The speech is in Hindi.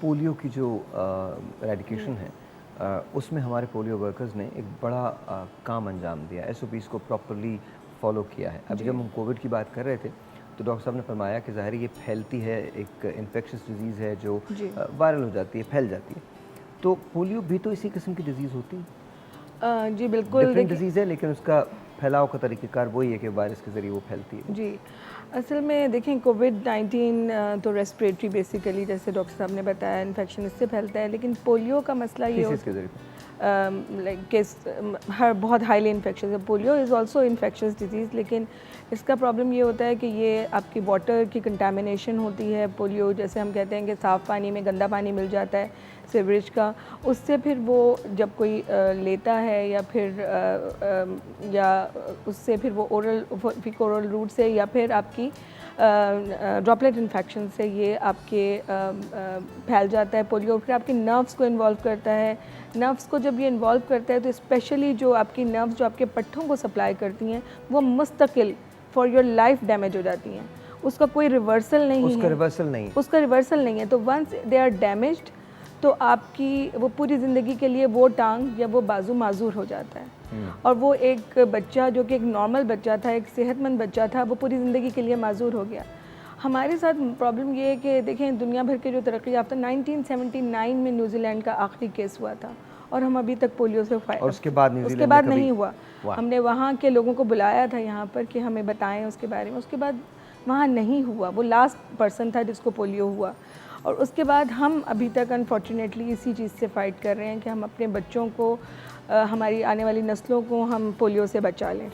पोलियो की जो एरेडिकेशन है उसमें हमारे पोलियो वर्कर्स ने एक बड़ा काम अंजाम दिया, एसओपीज़ को प्रॉपरली फॉलो किया है। अभी जब हम कोविड की बात कर रहे थे तो डॉक्टर साहब ने फरमाया कि ज़ाहिर ये फैलती है, एक इन्फेक्शियस डिजीज़ है जो जी वायरल हो जाती है, फैल जाती है। तो पोलियो भी तो इसी किस्म की डिजीज़ होती है, जी बिल्कुल डिफरेंट देखिए। डिजीज़ है लेकिन उसका फैलाव का तरीक़ेकार वही है कि वायरस के ज़रिए वो फैलती है। जी, असल में देखें कोविड-19 तो रेस्पिरेटरी बेसिकली जैसे डॉक्टर साहब ने बताया इन्फेक्शन इससे फैलता है, लेकिन पोलियो का मसला ये फीसेस के होता ज़रिए। लाइक केस हर बहुत हाईली इन्फेक्शियस है। Polio is also infectious disease, लेकिन इसका प्रॉब्लम ये होता है कि ये आपकी वाटर की कंटामिनेशन होती है। पोलियो जैसे हम कहते हैं कि साफ़ पानी में गंदा पानी मिल जाता है सीवरेज का, उससे फिर वो जब कोई लेता है या फिर या उससे फिर वो ओरल फीकल ओरल रूट से या फिर आपकी ड्रॉपलेट इन्फेक्शन से ये आपके फैल जाता है पोलियो। फिर आपके नर्व्स को इन्वॉल्व करता है। नर्व्स को जब ये इन्वॉल्व करता है तो स्पेशली जो आपकी नर्व्स जो आपके पट्ठों को सप्लाई करती हैं वो मुस्तकिल फॉर योर लाइफ डैमेज हो जाती हैं। उसका कोई रिवर्सल नहीं उसका है। रिवर्सल नहीं। उसका रिवर्सल नहीं है। तो वंस दे आर डैमेज्ड तो आपकी वो पूरी ज़िंदगी के लिए वो टांग या वो बाजू माजूर हो जाता है। और वो एक बच्चा जो कि एक नॉर्मल बच्चा था, एक सेहतमंद बच्चा था, वो पूरी ज़िंदगी के लिए माजूर हो गया। हमारे साथ प्रॉब्लम ये है कि देखें दुनिया भर के जो तरक्की याफ्ता 1979 में न्यूजीलैंड का आखिरी केस हुआ था और हम अभी तक पोलियो से और उसके बाद उसके न्यूजीलैंड बाद में कभी नहीं हुआ। हमने वहाँ के लोगों को बुलाया था यहाँ पर कि हमें बताएं उसके बारे में, उसके बाद वहाँ नहीं हुआ। वो लास्ट पर्सन था जिसको पोलियो हुआ। और उसके बाद हम अभी तक अनफॉर्चुनेटली इसी चीज़ से फ़ाइट कर रहे हैं कि हम अपने बच्चों को हमारी आने वाली नस्लों को हम पोलियो से बचा लें।